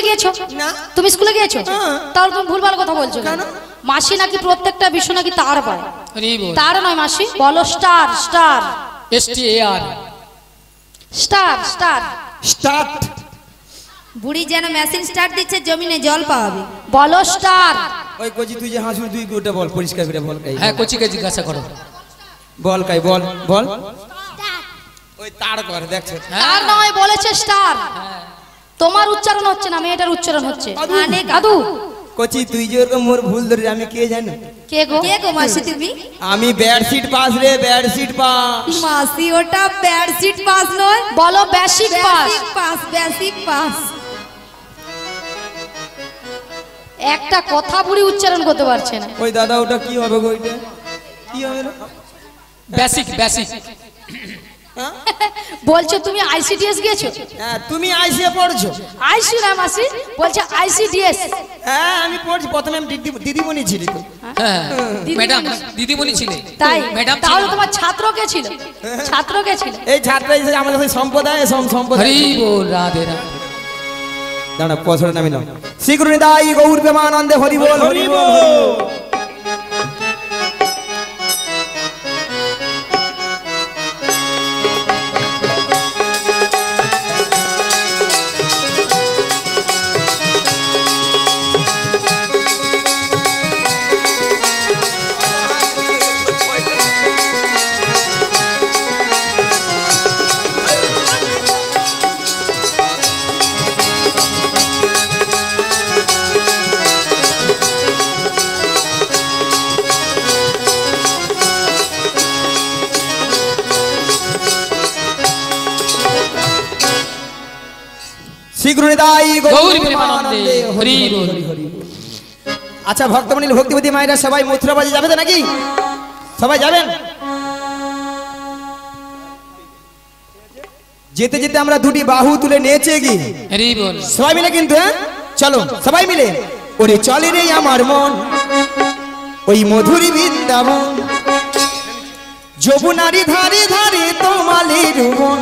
গিয়েছো না। তুমি স্কুলে গিয়েছো? হ্যাঁ। তাহলে তুমি ভুলভাল কথা বলছো কেন? মাসি নাকি প্রত্যেকটা বিষয় নাকি তার পায়। তার নয় মাসি, বলো star star STAR star star start. বুড়ি যেন মেশিন স্টার্ট দিচ্ছে, জমিনে জল পাওয়াবে। বলো স্টার। ওই কচি তুই যে হাসুর তুই গোটা বল পরিষ্কার করে বল কাই। হ্যাঁ কোচিকে জিজ্ঞাসা করো। বল কাই বল বল। ওই তার কর দেখছ। তার নয়, বলেছে স্টার। তোমার উচ্চারণ হচ্ছে না, মেয়েটার উচ্চারণ হচ্ছে। মানে দাদু কচি তুই যে ওরকম মোর ভুল ধরে আমি কে জানি। কে গো? কে গো মাসি তুমি? আমি বেডশিট পাস রে, বেডশিট পাস। মাসি ওটা বেডশিট পাস নয়, বলো basic pass. Basic pass, basic pass. একটা কথা বুড়ি উচ্চারণ করতে পারছে না। ওই দাদা ওটা কি হবে গো? ওইটা কি হবে রে? Basic basic. হ্যাঁ? বলছো তুমি আইসিডিএস গিয়েছো? হ্যাঁ তুমি আইসিএ পড়ছো? আইসি না মাসি, বলছে আইসিডিএস। হ্যাঁ আমি পড়ছি, প্রথমে আমি দিদিমণি ছিলি তো। হ্যাঁ ম্যাডাম দিদিমণি ছিলে তাই ম্যাডাম তাহলে তোমার ছাত্র কে ছিল? ছাত্র কে ছিল? এই ছাত্র হিসেবে আমাদের সেই সম্প্রদায় সম্প্রদায়। হরি বল রাধে রাধে। দাঁড়া পছন্দ নামি নাও। শ্রীগুরুনিদাই গৌর প্রেমানন্দে হরি বল হরি বল। শ্রীগুরুনিদাই গৌর প্রেমানন্দে হরি বল। আচ্ছা ভক্তমণ্ডলী ভক্তিবতী মায়েরা সবাই মথুরাবাজি যাবে তো নাকি? সবাই যাবেন? যেতে যেতে আমরা দুটি বাহু তুলে নেচে গিয়ে হরি বল। সবাই মিলে কিন্তু, হ্যাঁ চলো সবাই মিলে। ওরে চলে রে আমার মন ওই মধুরী বৃন্দাবন, যমুনারি ধারে ধারে তোমালের বন।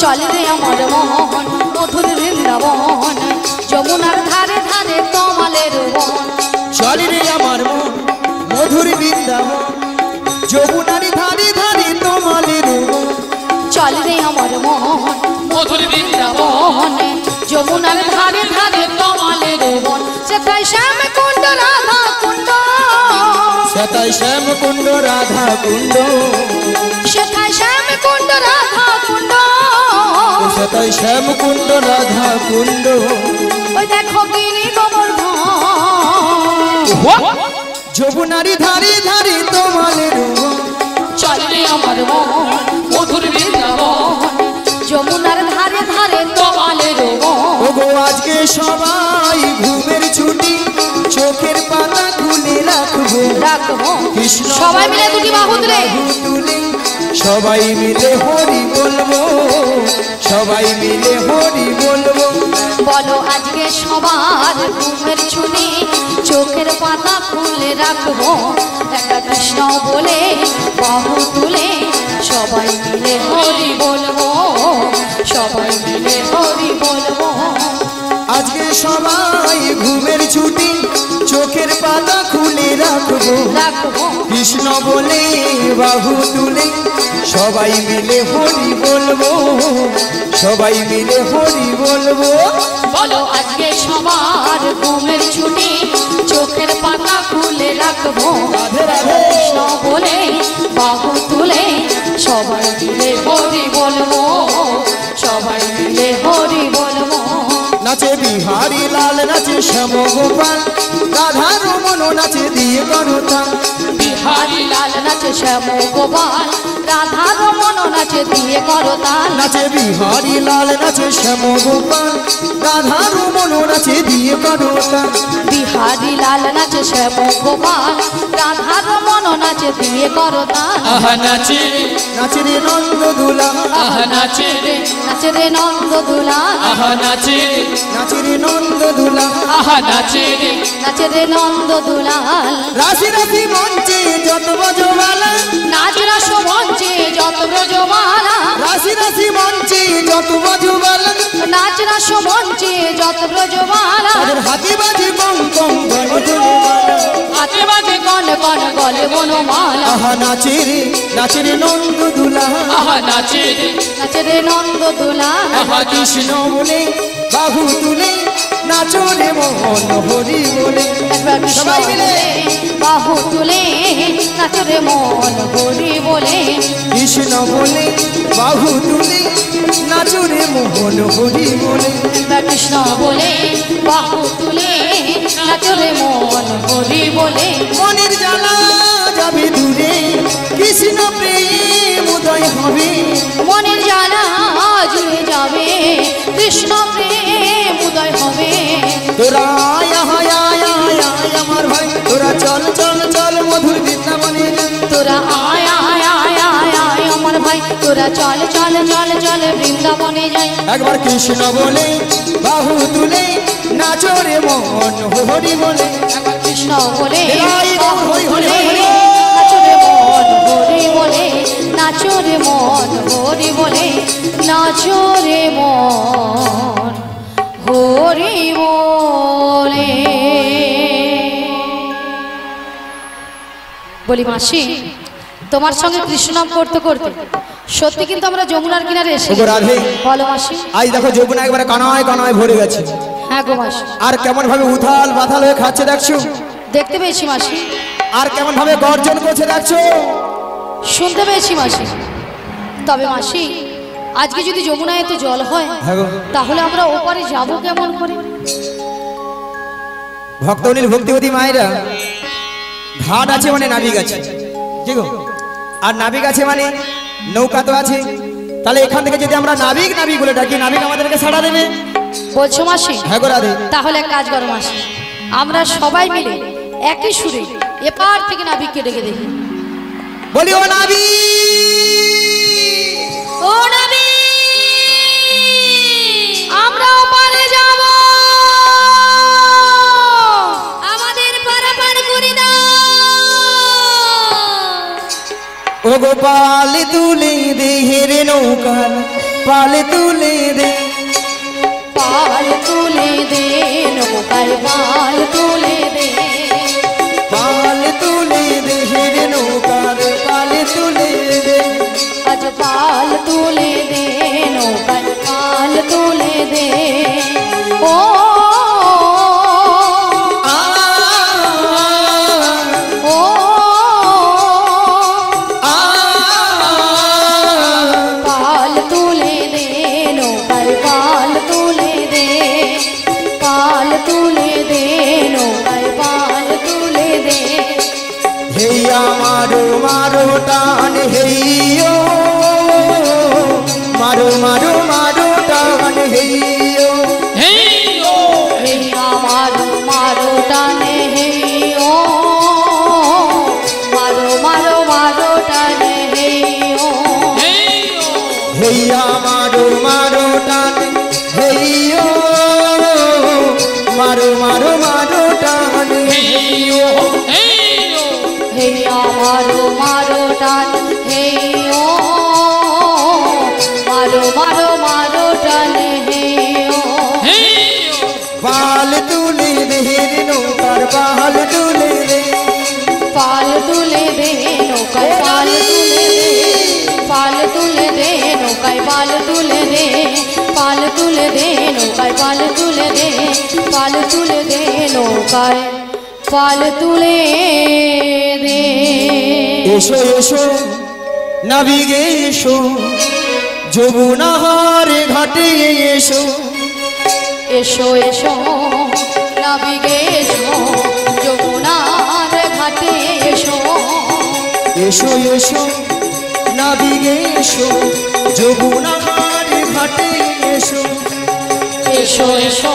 চলে রে আমার মন মধুর বৃন্দাবন, যমুনার ধারে ধারে তোমালের বন। চলে রে আমার মন মধুর বৃন্দাবন, যমুনারি ধারে ধারে তোমালের বন। চলে রে আমার মন মধুর বৃন্দাবন, যমুনার ধারে ধারে তোমালের বন। সেথায় শ্যাম কুণ্ড রাধা কুণ্ড, সেথায় শ্যাম কুণ্ড রাধা কুণ্ড, সেথায় শ্যাম কুণ্ড রাধা কুণ্ড। সেথায় শ্যাম কুণ্ড রাধা কুণ্ড। ওই দেখো গিরি গোবর্ধন, যমুনারি ধারে ধারে তোমালের বন। চলে রে আমার মন মধুর বৃন্দাবন, যমুনার ধারে ধারে তোমালের বন। ওগো আজকে সবাই ঘুমের ছুটি, চোখের পাতা খুলে রাখবো রাখবো কৃষ্ণ সবাই মিলে দুটি বাহু তুলে। তুলে সবাই মিলে হরি বলবো, সবাই মিলে হরি বলবো। বলো আজকে সবার ঘুমের ছুটি, চোখের পাতা খুলে রাখবো, একটা কৃষ্ণ বলে বাহু তুলে সবাই মিলে হরি বলবো, সবাই মিলে হরি বলবো। আজকে সবাই ঘুমের ছুটি, চোখের পাতা খুলে রাখবো, রাখবো কৃষ্ণ বলে বাহু তুলে সবাই মিলে হরি বলবো, সবাই মিলে হরি বলবো। বলো আজকে সবার ঘুমের ছুটি, চোখের পাতা খুলে রাখবো, রাধে রাধে কৃষ্ণ বলে বাহু তুলে সবাই মিলে হরি বলবো, সবাই মিলে হরি বলবো। নাচে বিহারি লাল, নাচে শ্যাম গোপাল, রাধা রমন নাচে দিয়ে করতা। বিহারি লাল নাচে শ্যাম গোপাল, রাধা রমন নাচে দিয়ে করতাল। নাচে বিহারি লাল, নাচে শ্যাম গোপাল, রাধা রমন নাচে দিয়ে করতা। বিহারি লাল নাচে শ্যাম গোপাল, রাধা রমন নাচে দিয়ে করতাল। আহা নাচে নাচে রে নন্দ দুলা, আহা নাচে নাচে রে নন্দ দুলা, আহা নাচে নাচে রে নন্দ দুলা। আহা নাচে নাচে রে নন্দ দুলাল। রাশি রাশি মঞ্চে যত বজবালা, নাচ রাস মঞ্চে যত ব্রজমালা, রাশি রাশি মঞ্চে যত বজবালা, নাচ না সমঞ্চে যত ব্রজবালা তাদের হাতে বাজে কম কম গলে তুলে মালা। হাতে বাজে কন কন গলে বনমালা আহা নাচে রে নন্দ দুলা, আহা নাচে রে নাচে রে নন্দ দোলা আহা কৃষ্ণ বলে বাহু তুলে নাচো রে মোহন হরি বলে। একবার কৃষ্ণ সবাই মিলে বলে, বাহু তুলে নাচে রে মন হরি বলে কৃষ্ণ বলে বাহু তুলে নাচো রে মোহন হরি বলে। একবার কৃষ্ণ বলে বাহু তুলে নাচে রে মন হরি বলে মনের জ্বালা যাবে দূরে কৃষ্ণ প্রেম উদয় হবে। মনের জ্বালা জুড়ে যাবে কৃষ্ণ প্রেম উদয় হবে তোরা আয় আয় আয় আয় আয় আমার ভাই, তোরা চল চল চল মধুর বৃন্দাবনে। তোরা আয় আয় আয় আয় আয় আমার ভাই তোরা চল চল চল চল বৃন্দাবনে যাই একবার কৃষ্ণ বলে বাহু তুলে নাচো রে মোহন হরি বলে। একবার কৃষ্ণ বলে হরি হরি হরি হরি। নাচো রে মন হরি বলে নাচো রে মন হরি বলে নাচো রে মন হরি বলে। বলি মাসি তোমার সঙ্গে কৃষ্ণ নাম করতে করতে সত্যি কিন্তু আমরা যমুনার কিনারে এসে ওগো রাধে। বলো মাসি আজ দেখো যমুনা একবারে কানায় কানায় ভরে গেছে, হ্যাঁ গো মাসি আর কেমন ভাবে উথাল বাথাল হয়ে খাচ্ছে দেখছো, দেখতে পেয়েছি মাসি আর কেমন ভাবে গর্জন করছে দেখছো। শুনতে পেয়েছি মাসি তবে মাসি আজকে যদি যমুনায় এত জল হয় হ্যাঁ গো। তাহলে আমরা ওপারে যাব কেমন করে ভক্তনীল ভক্তিবতী মায়েরা ঘাট আছে মানে নাবিক আছে, ঠিক গো? আর নাবিক আছে মানে নৌকা তো আছে, তাহলে এখান থেকে যদি আমরা নাবিক নাবিক বলে ডাকি নাবিক আমাদেরকে সাড়া দেবে। বলছো মাসি হ্যাঁ গো রাধে। তাহলে এক কাজ করো মাসি আমরা সবাই মিলে একই সুরে এপার থেকে নাবিককে ডেকে দেখি বলি ও নাবিক, ও নাবিক আমরা ওপারে যাব আমাদের পারাপার করে দাও ও গো পালে তুলে দে হেরে নৌকা, পালে তুলে দে, পাল তুলে দে নৌকায় পাল তুলে দে পাল তুলে দে হেরে নৌকার পালে তুলে দে। আজ পাল তুলে দে নৌকায় পাল তুলে দে ও আ ও আ পাল তুলে দে নৌকায় পাল তুলে দে পাল তুলে দে নৌকায় পাল তুলে দে হেইয়া মারো মারো টান হেইয়ো, মারো মারো মারো টান হেইয়ো। হেই ও হে মারো মারো টানে হে ও মারো মারো মারো টানে হে ও হেই ও হেইয়া মারো মারো টান হেইয়ো, মারো মারো মারো টান হেই ও হেই ও হে মারো মারো টান হে ও মারো মারো মারো টানে হে ও হেই ও পাল তুলে দে হেরে নৌকার পাল তুলে দে। পাল তুলে দে নৌকায় পাল তুলে দে পাল তুলে দে নৌকায় পাল তুলে দে পাল তুলে দে নৌকায় পাল তুলে দে পাল তুলে দে নৌকায় পাল তুলে দে এসো এসো নাবিগে এসো যমুনার ঘাটে এসো। এসো এসো নাবিগে এসো যমুনার ঘাটে এসো এসো এসো নাবিগে এসো যমুনার ঘাটে এসো। এসো এসো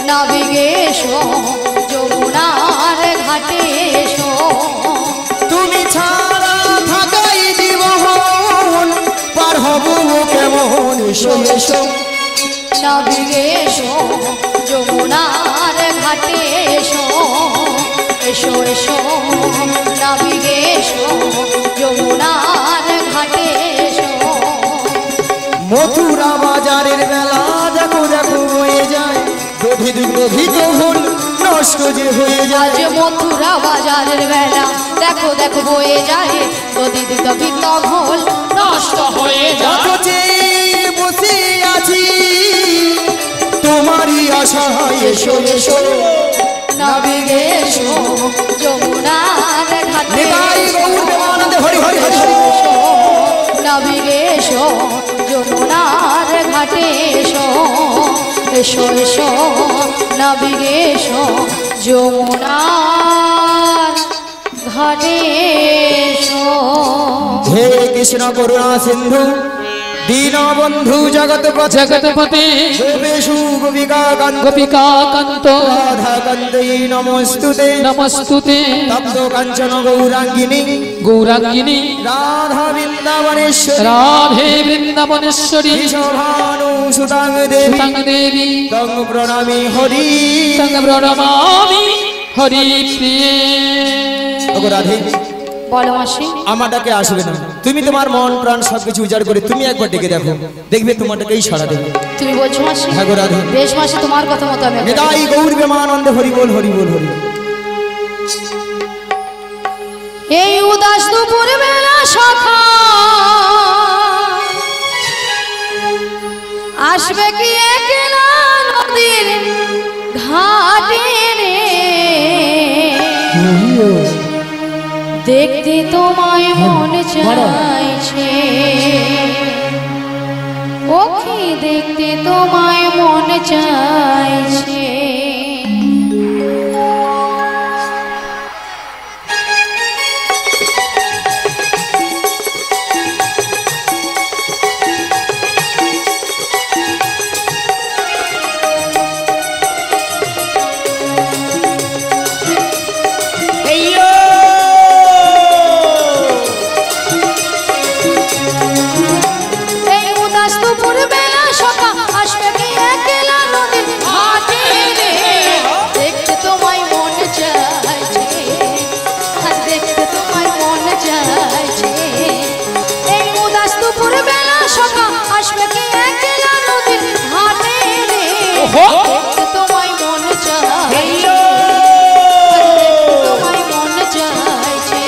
নাবিগে এসো যমুনার ঘাটে এসো তুমি ছাড়া থাকাই জীবন পার হব কেমন। এসো এসো নাবিগে এসো যমুনার ঘাটে এসো এসো এসো নাবিগে এসো যমুনার ঘাটে এসো মথুরা বাজারের বেলা লোভিত ভুল নষ্ট যে হয়ে যায়। আজ মথুরা বাজারের বেলা দেখো দেখো বয়ে যায় নদী দিত বিত ঘোল নষ্ট হয়ে যায়। যত চেয়ে বসে আছি তোমারই আশায় এসো এসো নাবিগে এসো যমুনার ঘাটে নিতাই গৌর প্রেমানন্দে হরি হরি হরি হরি। নাবিগে এসো যমুনার ঘাটে এসো এসো এসো নাবিগে এসো যমুনার ঘাটে এসো। হে কৃষ্ণ করুণা সিন্ধু দীনবন্ধু জগৎপতি জগৎপতি গোপেশু গোপিকাকান্ত গোপিকাকান্ত রাধাকান্তৈ নমস্তুতে নমস্তুতে তপ্ত কাঞ্চন গৌরাঙ্গিনী গৌরাঙ্গিনী রাধা বৃন্দাবনেশ্বরী রাধে বৃন্দাবনেশ্বরী ঋষভানু সুতাং দেবী সুতাং দেবী তং প্রণামি হরি। তং প্রণমামি হরি প্রিয়ে। ওগো রাধে বলো মাসি আমার ডাকে আসবে না, তুমি তোমার মন প্রাণ সবকিছু উজাড় করে তুমি একবার ডেকে দেখো, দেখবে তোমার ডাকেই সাড়া দেবে। তুমি বলছো মাসি? হ্যাঁ গো রাধে। বেশ মাসি তোমার কথা মতো আমি নিতাই গৌর প্রেমানন্দে হরি বল হরি বল হরি। এই উদাস দুপুর বেলা সখা আসবে কি একলা নদীর ঘাটে রে দেখতে তোমায় মন চাইছে ওকে দেখতে তোমায় মন চাইছে। তোমায় মন চাইছে তোমায় মন চাইছে।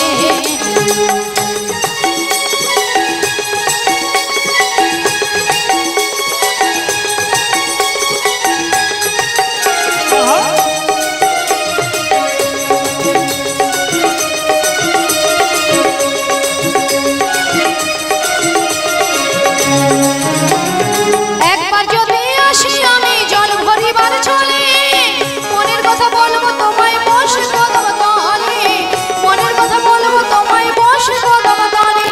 একবার যদি আসি আমি জল ভরিবার চলে মনের কথা বলবো তোমায় বসে কদম তলে মনের কথা বলবো তোমায় বসে কদম তলে।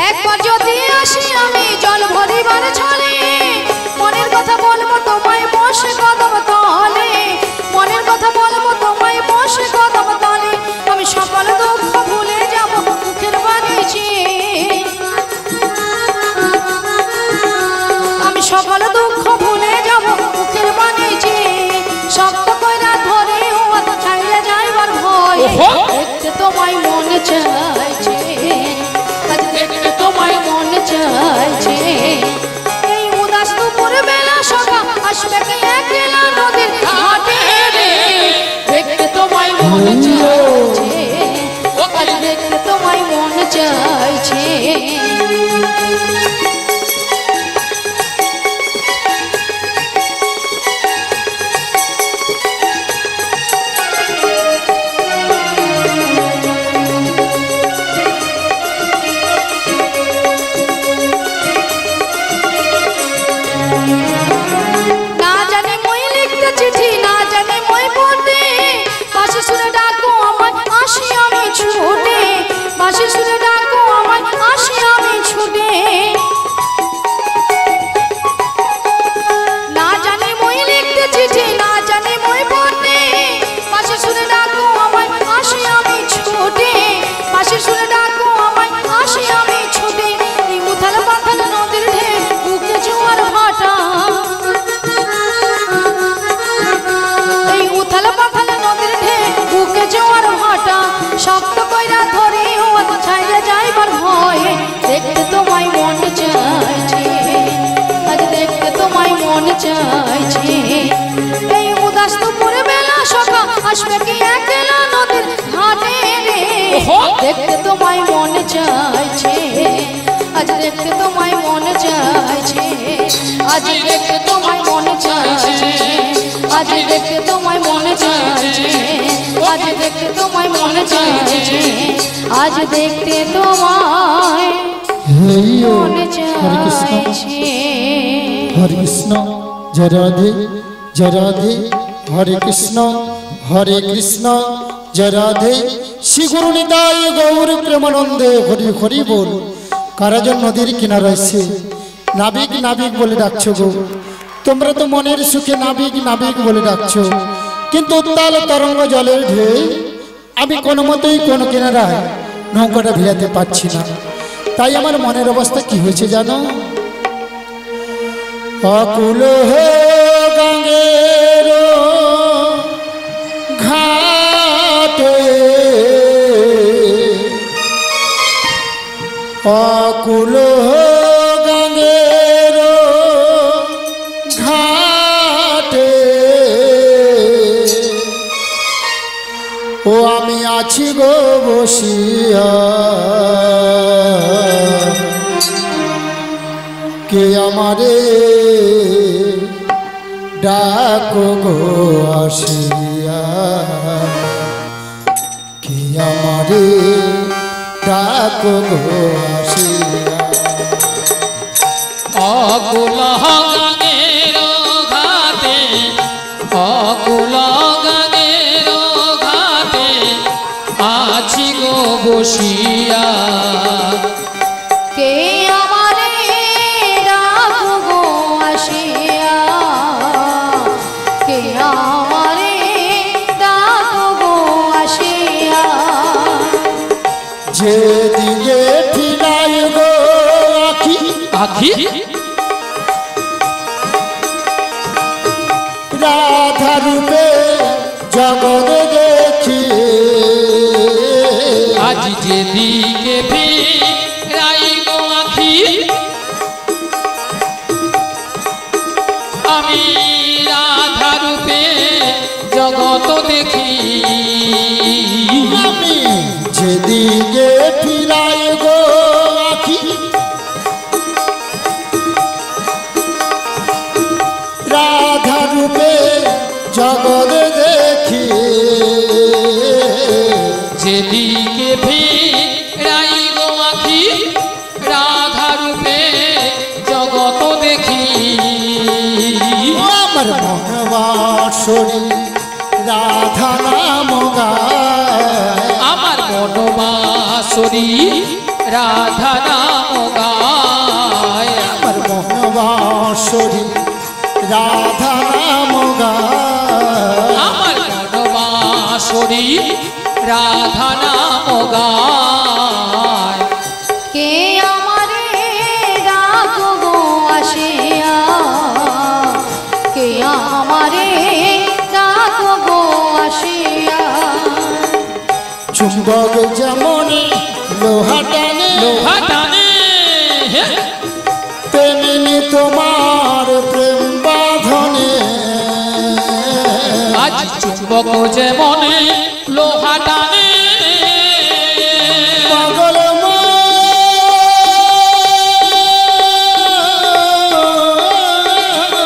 একবার যদি আসি আমি জল ভরিবার চলে মনের কথা বলবো তোমায় বসে কদম তলে মনের কথা বলবো তোমায় বসে কদম তলে। আমি সকল দুঃখ ভুলে যাব মুখের বাণীছি আমি সকল দুঃখ ভুলে যাব মুখের বাণীছি শক্ত কইরা ধরে ও ছাইলে যাইবার ভয় দেখতে তোমায় মন চাইছে আজ দেখতে তোমায় মন চাইছে। এই উদাস দুপুর বেলা সখা আসবে কি একলা নদীর ঘাটে রে দেখতে তোমায় মন চাইছে আজ দেখতে তোমায় মন চাইছে। না জানে মই লিখতে চিঠি না জানে মই পড়তে বাঁশি সুরে ডাকো আমায় আসি আমি ছুটে বাঁশি সুরে ডাকো আমায় আসি আমি ছুটে। চাইছে। এই উদাস দুপুরে বেলা সকাল আসবে কি একলা নদীর ঘাটে রে, দেখতে তোমায় মন চাইছে, আজ দেখতে তোমায় মন চাইছে, আজ দেখতে তোমায় মন চাইছে, আজ দেখতে তোমায় মন চাইছে, আজ দেখতে তোমায় মন চাইছে, আজ দেখতে তোমায় মন চাইছে। হরে কৃষ্ণ জয় রাধে জয় রাধে, হরে কৃষ্ণ জয় রাধে। শ্রী গুরু নিতাই গৌর প্রেমানন্দে হরি হরি বল। কারাজন নদীর কিনারা এসে নাবিক নাবিক বলে ডাকছো গো, তোমরা তো মনের সুখে নাবিক নাবিক বলে ডাকছো, কিন্তু উত্তাল তরঙ্গ জলের ঢেউ আমি কোনো মতেই কোনো কিনারায় নৌকাটা ভিড়াতে পারছি না। তাই আমার মনের অবস্থা কি হয়েছে জানো? অকুল গঙ্গের ঘাটে, অকুল গঙ্গের ঘাটে, ও আমি আছি গো বসিয়া, কে আমারে ডাকো গো আসিয়া, কে আমারে ডাকো গো আসিয়া। অকুল গঙ্গের ঘাটে, অকুল গঙ্গের ঘাটে আছি গো বসিয়া, কে আমারে ডাকো গো আসিয়া, কে আমারে ডাকো গো আসিয়া। যেদিকে ফিরাই গো আখি, আখি রাধা রূপে জগৎ দেখি, আজ যেদিকে ফিরাই গো আখি, আমি রাধা রূপে জগৎ দেখি, আমি যেদিকে ফিরাই গো আখি, রাধা রূপে জগৎ দেখি, যেদিকে ফিরাই গো আখি, রাধা রূপে জগৎ দেখি, আমার মনবাসরি রাধা নাম গায়, আমার মনবাসরি রাধা নাম গায়, আমার মনবাসরি রাধা নাম গায়, আমার মনবাসরি রাধা নাম গায়। কে আমারে ডাকো গো আসিয়া, কে আমারে ডাকো গো আসিয়া। চুম্বক যেমন লোহা টানে, লোহা টানে, তেমনি তোমার প্রেম বাঁধনে, আজ চুম্বক যেমন লোহা টানে, পাগল মনরে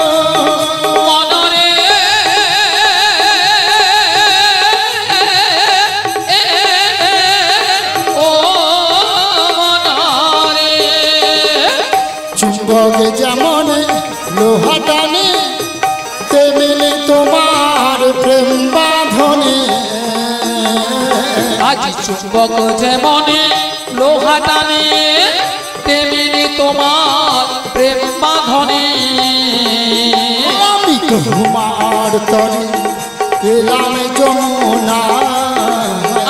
ও মনরে, চুম্বক যেমন লোহা টানে, তেমনি তোমার প্রেম বাঁধনে, আজ চুম্বক যেমন লোহা টানে, তেমনি তোমার প্রেম বাঁধনে, আমি তোমার তরে এলাম যমুনা,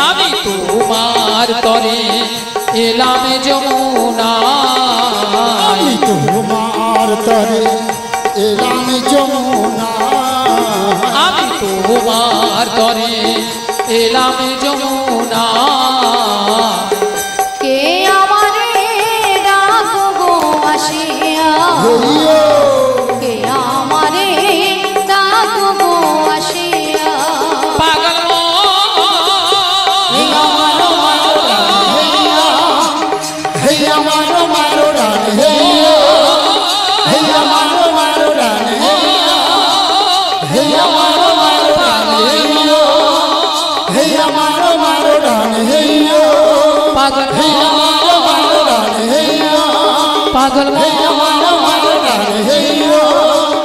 আমি তোমার তরে এলাম যমুনা, আমি তোমার তরে এলাম যমুনা, আমি তোমার তরে এলাম যমুনা, কে আমারে ডাকো গো আসিয়া, হইও কে আমার পাগল হে আমার রানী হে পাগল হে আমার রানী হে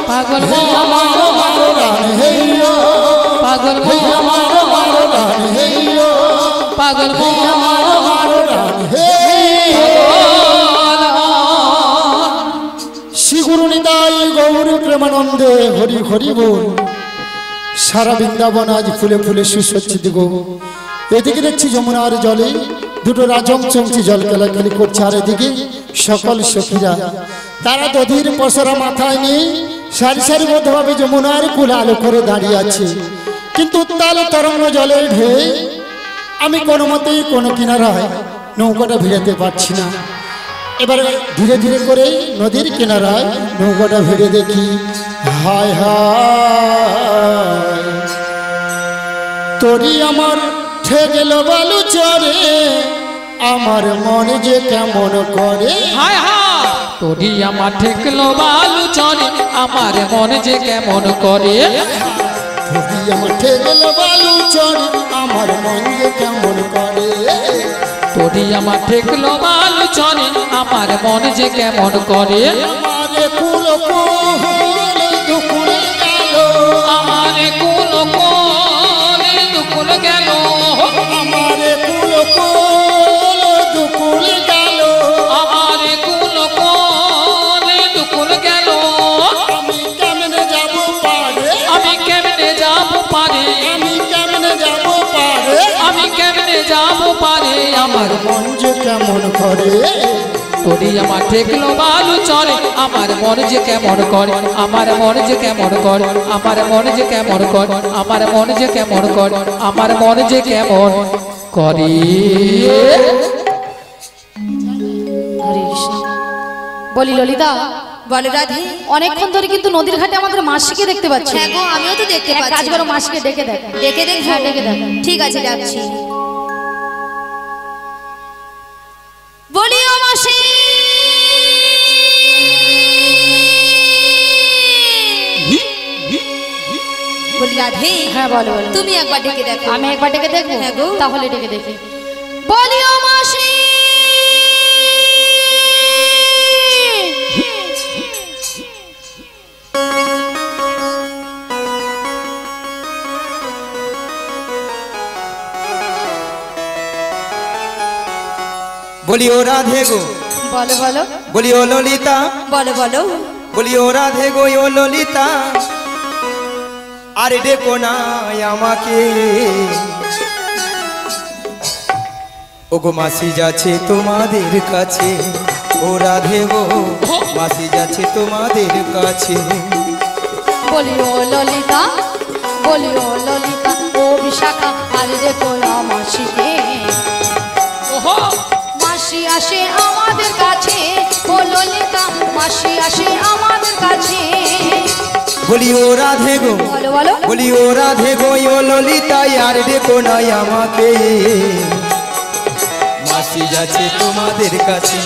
পাগল হে আমার রানী হে পাগল হে আমার রানী হে পাগল আমার রানী হে শ্রী গুরু নিতাই গৌর প্রেমানন্দে হরি হরি বল। সারা বৃন্দাবন আজ ফুলে ফুলে সুসজ্জিত গো। এদিকে দেখছি যমুনার জলে দুটো রাজং চমচি জল কেলাকেলি করছে, আর এদিকে সকল সখীরা তারা দধির পসরা মাথায় নিয়ে সারি সারিবদ্ধভাবে যমুনার কুল আলো করে দাঁড়িয়ে আছে। কিন্তু উত্তাল তরঙ্গ জলের ঢেউ আমি কোনো মতেই কোনো কিনারায় নৌকাটা ভিড়াতে পারছি না। এবার ধীরে ধীরে করে নদীর কিনারায় নৌকাটা ভিড়ে দেখি, হায় হায় তোরি আমার ঠেগেল বালু চরে, আমার মনে যে কেমন করে। হায় হায় তোরি আমার ঠেকলো বালু চরে, আমার মন যে কেমন করে। তোরি আমার ঠেগেল বালু চরে, আমার মন যে কেমন করে। তোরি আমার ঠেকলো বালু চরে, আমার মন যে কেমন করে। আমারে কুল কুল দুকুল গেল, আমারে কুল কোলে দুকুল গেল, আমারে কুল কুল দুকুল গেল। আমারে কুল কোলে দুকুল গেল। আমি কেমনে যাব পারে, আমি কেমনে যাব পারে, আমি কেমনে যাব পারে। আমি কেমনে যাব পারে। আমার মন যে কেমন করে। তোরি আমার ঠেকলো বালু চরে, আমার মন যে কেমন করে। আমার মন যে কেমন করে, আমার মন যে কেমন করে, আমার মন যে কেমন করে, আমার মন যে কেমন করে। হরে কৃষ্ণ। বলি ললিতা, বলো রাধে। অনেকক্ষণ ধরে কিন্তু নদীর ঘাটে আমাদের মাসিকে দেখতে পাচ্ছি। হ্যাঁ গো, আমিও তো দেখতে এক কাজ পাচ্ছি। করো, মাসিকে ডেকে দেখ। ডেকে দেখো। হ্যাঁ, ডেকে দেখ। ঠিক আছে, ডাকছি। বলিও মাসি, বলি রাধে। হ্যাঁ বলো বলো। তুমি একবার ডেকে দেখো। আমি একবার ডেকে দেখবো? হ্যাঁ গো। তাহলে ডেকে দেখি। বলিও মাসি, বলি ও রাধে গো, বলো বলো। বলি ও ললিতা, বলো বলো। বলি ও রাধে গো ও ললিতা, আরে ডেকো না আমাকে। ও গো মাসি যাচ্ছে তোমাদের কাছে, ও রাধে গো মাসি যাচ্ছে তোমাদের কাছে। বলি ও ললিতা, বলি ও ললিতা, ও বিশাখা, আরে দেখো না মাসিকে। ওহো মাসি আসে আমাদের কাছে, ও ললিতা, মাসি আসে আমাদের কাছে। বলি ও রাধে গো, বলো বলো। বলি ও রাধে গো ও ললিতা, আর ডেকো না আমাকে। মাসি যাচ্ছে তোমাদের কাছে,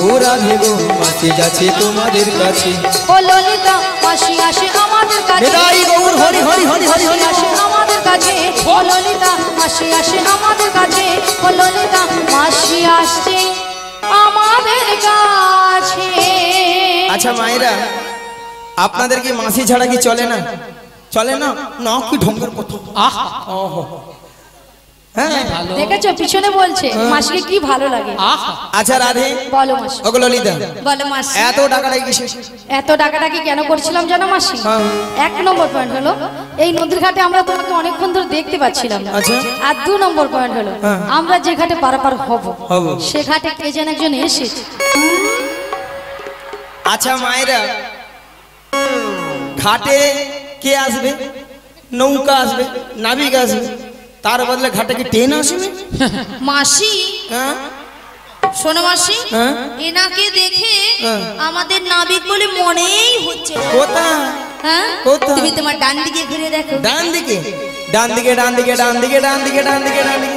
ও রাধে গো মাসি যাচ্ছে তোমাদের কাছে। ও ললিতা, মাসি আসে আমাদের কাছে। বিদায় গৌর হরি হরি হরি হরি হরি। মাসি আসে আমাদের কাছে, ও ললিতা, মাসি আসে আমাদের কাছে। ও ললিতা, মাসি আসছে আমাদের কাছে। আচ্ছা মায়েরা, আপনাদের কি মাসি ছাড়া কি চলে না? চলে না? না কি ঢঙ্গের কথা। আহ হ্যাঁ ভালো। দেখেছো পিছনে বলছে মাসিকে কি ভালো লাগে। আহ আচ্ছা রাধে, বলো মাসি। ওগো ললিতা, বলো মাসি। এত টাকাটাই কিসে? এত টাকাটাকি কেন করছিলাম জানো মাসি? হ্যাঁ। 1 নম্বর পয়েন্ট হলো এই নদীর ঘাটে আমরা তোমাকে অনেকক্ষণ ধরে দেখতে পাচ্ছিলাম না। আচ্ছা। আর 2 নম্বর পয়েন্ট হলো হ্যাঁ। আমরা যে ঘাটে পারাপার হব হব। সে ঘাটে কে যেন একজন এসেছে। আচ্ছা মায়েরা, ঘাটে কে আসবে? নৌকা আসবে, নাবিক আসবে, তার বদলে ঘাটে কি ট্রেন আসবে? মাসি, হ্যাঁ শোনো মাসি, হ্যাঁ? এনাকে দেখে হ্যাঁ। আমাদের নাবিক বলে মনেই হচ্ছে না। কোথায়? হ্যাঁ, কোথায়? তুমি তোমার ডান দিকে ঘুরে দেখো। ডান দিকে, ডান দিকে, ডান দিকে, ডান দিকে, ডান দিকে, ডান দিকে, ডান দিকে।